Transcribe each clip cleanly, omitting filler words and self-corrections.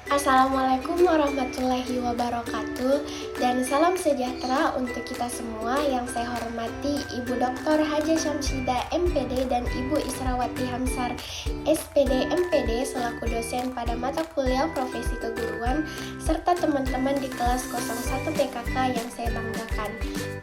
Assalamualaikum warahmatullahi wabarakatuh dan salam sejahtera untuk kita semua yang saya hormati Ibu Dr. Haja Syamsidah MPD dan Ibu Israwati Hamsar SPD MPD selaku dosen pada mata kuliah profesi keguruan serta teman-teman di kelas 01 PKK yang saya banggakan.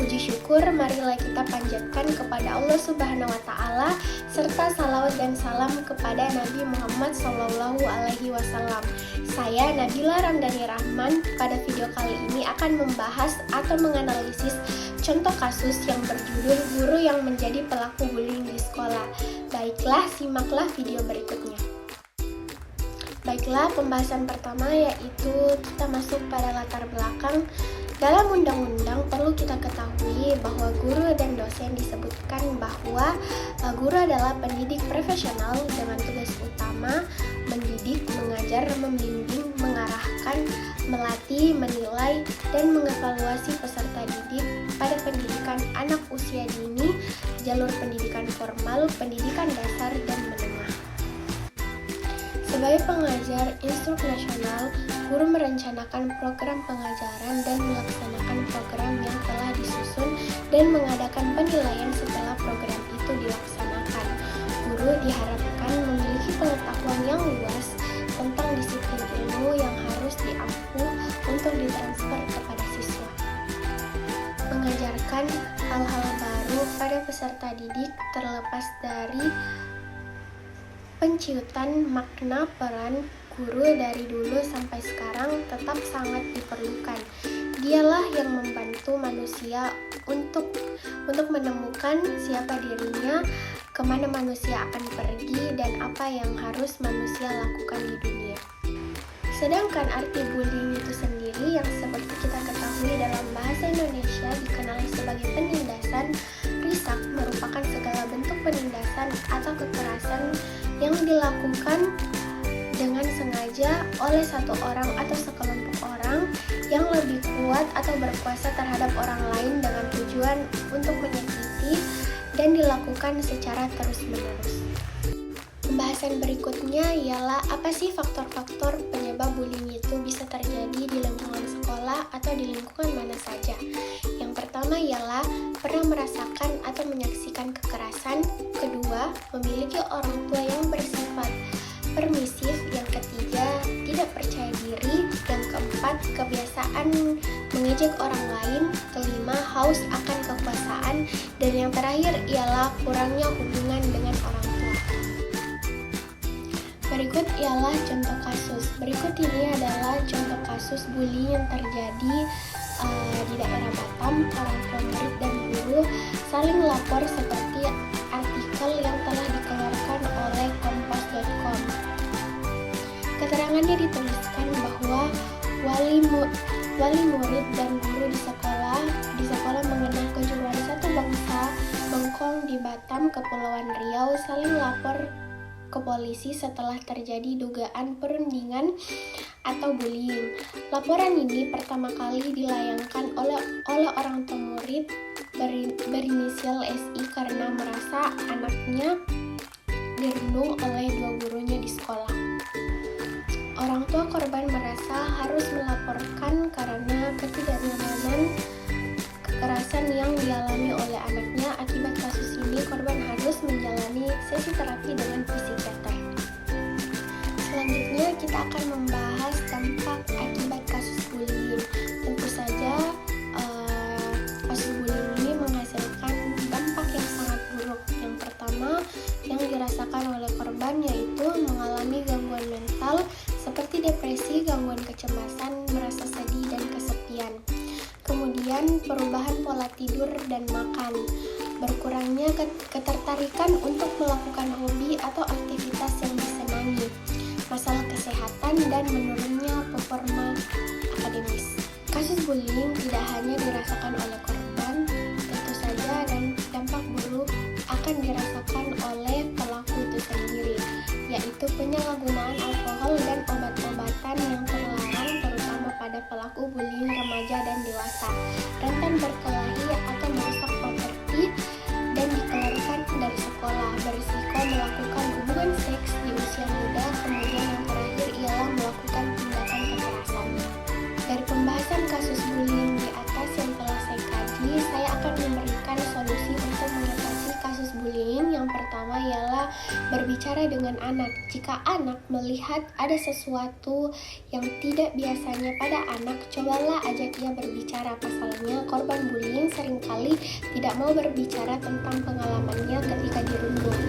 Puji syukur marilah kita panjatkan kepada Allah Subhanahu wa taala serta salawat dan salam kepada Nabi Muhammad SAW. Saya Nabila Ramdhani Rahman pada video kali ini akan membahas atau menganalisis contoh kasus yang berjudul guru yang menjadi pelaku bullying di sekolah. Baiklah, simaklah video berikutnya. Baiklah, pembahasan pertama yaitu kita masuk pada latar belakang. Dalam undang-undang perlu kita ketahui bahwa guru dan dosen disebutkan bahwa guru adalah pendidik profesional dengan tugas utama mendidik, mengajar, membimbing, mengarahkan, melatih, menilai, dan mengevaluasi peserta didik pada pendidikan anak usia dini, jalur pendidikan formal, pendidikan dasar, dan menengah. Sebagai pengajar instruk nasional, guru merencanakan program pengajaran dan melaksanakan program yang telah disusun dan mengadakan penilaian setelah program itu dilaksanakan. Guru diharapkan memiliki pengetahuan yang luas tentang disiplin ilmu yang harus diampu untuk ditransfer kepada siswa. Mengajarkan hal-hal baru pada peserta didik terlepas dari penciutan makna peran guru dari dulu sampai sekarang tetap sangat diperlukan. Dialah yang membantu manusia untuk menemukan siapa dirinya, kemana manusia akan pergi, dan apa yang harus manusia lakukan di dunia. Sedangkan arti bullying itu sendiri yang seperti kita ketahui dalam bahasa Indonesia dikenal sebagai penindasan, risak merupakan segala bentuk penindasan atau kekerasan yang dilakukan dengan sengaja oleh satu orang atau sekelompok orang yang lebih kuat atau berkuasa terhadap orang lain dengan tujuan untuk menyakiti dan dilakukan secara terus-menerus. Pembahasan berikutnya ialah apa sih faktor-faktor penyebab bullying itu bisa terjadi di lingkungan sekolah atau di lingkungan mana saja. Yang pertama ialah pernah merasakan atau menyaksikan kekerasan. Kedua, memiliki orang tua yang bersifat permisif. Yang ketiga, tidak percaya diri. Yang keempat, kebiasaan mengejek orang lain. Kelima, haus akan kekuasaan. Dan yang terakhir ialah kurangnya hubungan dengan orang tua. Berikut ialah contoh kasus. Berikut ini adalah contoh kasus bullying yang terjadi di daerah Batam. Orang tua murid dan guru saling lapor seperti artikel yang telah dikeluarkan oleh kompas.com. Keterangannya dituliskan bahwa wali murid dan guru di sekolah mengenal kejuruan satu bangsa Bengkong di Batam, Kepulauan Riau saling lapor ke polisi setelah terjadi dugaan perundingan atau bullying. Laporan ini pertama kali dilayangkan oleh orang tua murid berinisial SI karena merasa anaknya dirundung oleh dua gurunya di sekolah. Orang tua korban merasa harus melaporkan karena ketidaknyamanan kekerasan yang dialami oleh anaknya. Akibat kasus ini, korban harus menjalani sesi terapi dengan psikiater. Selanjutnya, kita akan membahas dampak akibat kasus bullying. Tentu saja, kasus bullying ini menghasilkan dampak yang sangat buruk. Yang pertama, yang dirasakan oleh korban yaitu mengalami gangguan mental seperti depresi, gangguan kecemasan, merasa sedih, dan kesepian. Kemudian perubahan pola tidur dan makan, berkurangnya ketertarikan untuk melakukan hobi atau aktivitas yang disenangi, masalah kesehatan, dan menurunnya performa akademis. Kasus bullying tidak hanya dirasakan oleh korban, tentu saja dan dampak buruk akan dirasakan oleh pelaku itu sendiri, yaitu penyalahgunaan alkohol dan obat-obatan yang terlarang terutama pada pelaku bullying remaja dan dewasa, rentan berkelahi atau merusak properti dan dikeluarkan dari sekolah, berisiko melakukan hubungan seks di usia muda, kemudian yang terakhir ialah melakukan tindakan dengan anak. Jika anak melihat ada sesuatu yang tidak biasanya pada anak, cobalah ajak ia berbicara. Pasalnya, korban bullying seringkali tidak mau berbicara tentang pengalamannya ketika dirundung.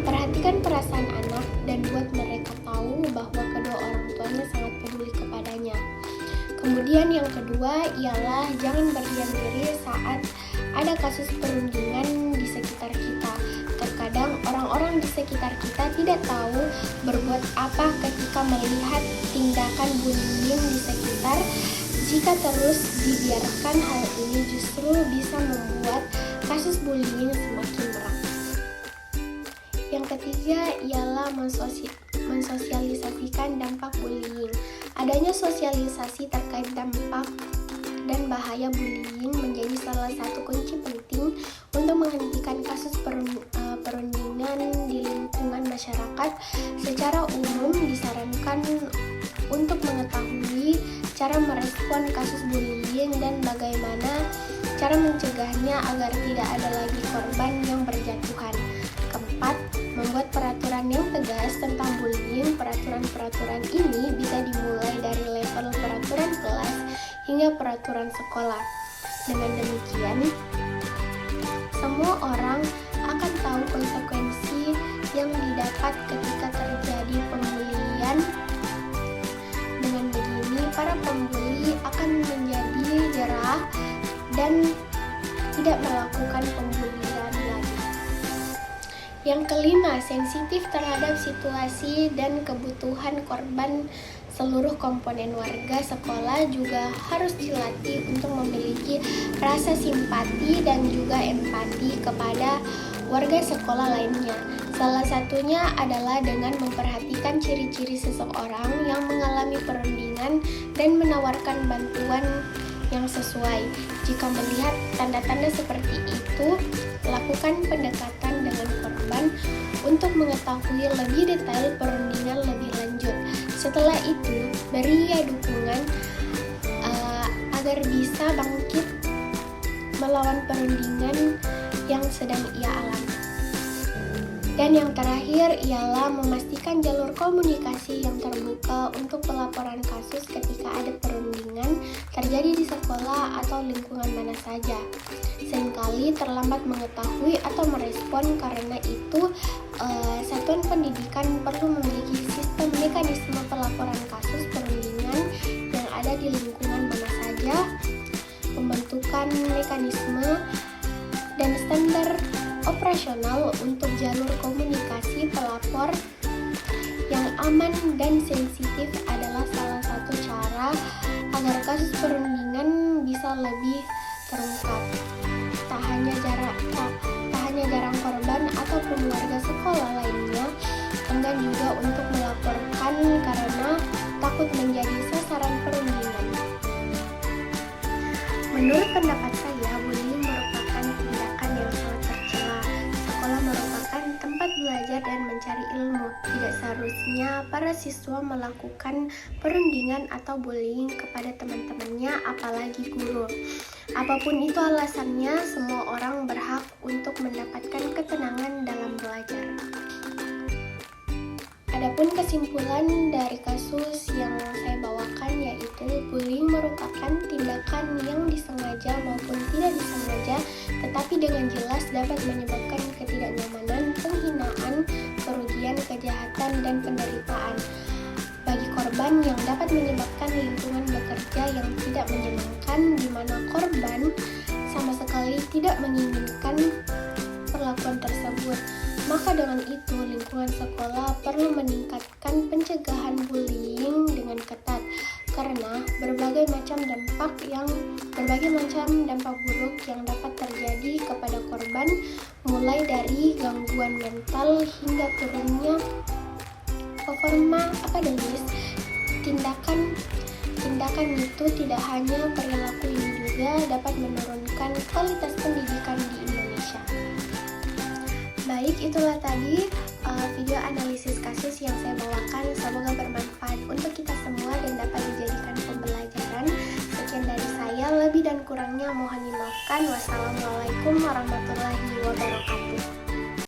Perhatikan perasaan anak dan buat mereka tahu bahwa kedua orang tuanya sangat peduli kepadanya. Kemudian yang kedua ialah jangan berdiam diri saat ada kasus perundingan di sekitar kita. Terkadang orang-orang di sekitar kita tidak tahu berbuat apa ketika melihat tindakan bullying di sekitar. Jika terus dibiarkan, hal ini justru bisa membuat kasus bullying semakin marak. Yang ketiga ialah mensosialisasikan dampak bullying. Adanya sosialisasi terkait dampak dan bahaya bullying menjadi salah satu kunci penting untuk menghentikan kasus perundingan di lingkungan masyarakat. Secara umum disarankan untuk mengetahui cara merespon kasus bullying dan bagaimana cara mencegahnya agar tidak ada lagi korban yang berjatuhan. Keempat, membuat peraturan yang tegas tentang bullying. Peraturan-peraturan ini bisa dimulai dari level peraturan kelas hingga peraturan sekolah. Dengan demikian, semua orang akan tahu konsekuensi yang didapat ketika terjadi pembulian. Dengan begini, para pembuli akan menjadi jerah dan tidak melakukan pembulian lagi. Yang kelima, sensitif terhadap situasi dan kebutuhan korban. Seluruh komponen warga sekolah juga harus dilatih untuk memiliki rasa simpati dan juga empati kepada warga sekolah lainnya. Salah satunya adalah dengan memperhatikan ciri-ciri seseorang yang mengalami perundingan dan menawarkan bantuan yang sesuai. Jika melihat tanda-tanda seperti itu, lakukan pendekatan dengan korban untuk mengetahui lebih detail perundingan lebih lanjut. Setelah itu, beri ia dukungan agar bisa bangkit melawan perundingan yang sedang ia alami. Dan yang terakhir ialah memastikan jalur komunikasi yang terbuka untuk pelaporan kasus ketika ada perundingan terjadi di sekolah atau lingkungan mana saja. Seringkali terlambat mengetahui atau merespon, karena itu satuan pendidikan perlu memiliki sistem mekanisme pelaporan kasus perundingan yang ada di lingkungan mana saja, pembentukan mekanisme dan standar operasional untuk jalur komunikasi pelapor yang aman dan sensitif adalah salah satu cara agar kasus perundingan bisa lebih terungkap. Tak hanya jarang korban ataupun warga sekolah lainnya enggan juga untuk melaporkan karena takut menjadi sasaran perundingan. Menurut pendapat saya, bullying merupakan tindakan yang sangat tercela. Sekolah merupakan tempat belajar dan mencari ilmu. Tidak seharusnya para siswa melakukan perundingan atau bullying kepada teman-temannya, apalagi guru. Apapun itu alasannya, semua orang berhak untuk mendapatkan ketenangan dalam belajar. Adapun kesimpulan dari kasus yang saya bawakan yaitu bullying merupakan tindakan yang disengaja maupun tidak disengaja, tetapi dengan jelas dapat menyebabkan ketidaknyamanan, penghinaan, kerugian, kejahatan, dan penderitaan bagi korban yang dapat menyebabkan lingkungan bekerja yang tidak menyenangkan, di mana korban sama sekali tidak menginginkan perlakuan tersebut. Maka dengan itu, lingkungan sekolah perlu meningkatkan pencegahan bullying dengan ketat, karena berbagai macam dampak buruk yang dapat terjadi kepada korban, mulai dari gangguan mental hingga turunnya performa akademis. Tindakan itu tidak hanya perilaku, ini juga dapat menurunkan kualitas pendidikan di Indonesia. Baik, itulah tadi video analisis kasus yang saya bawakan. Semoga bermanfaat untuk kita semua dan dapat dijadikan pembelajaran. Sekian dari saya, lebih dan kurangnya mohon dimaafkan. Wassalamualaikum warahmatullahi wabarakatuh.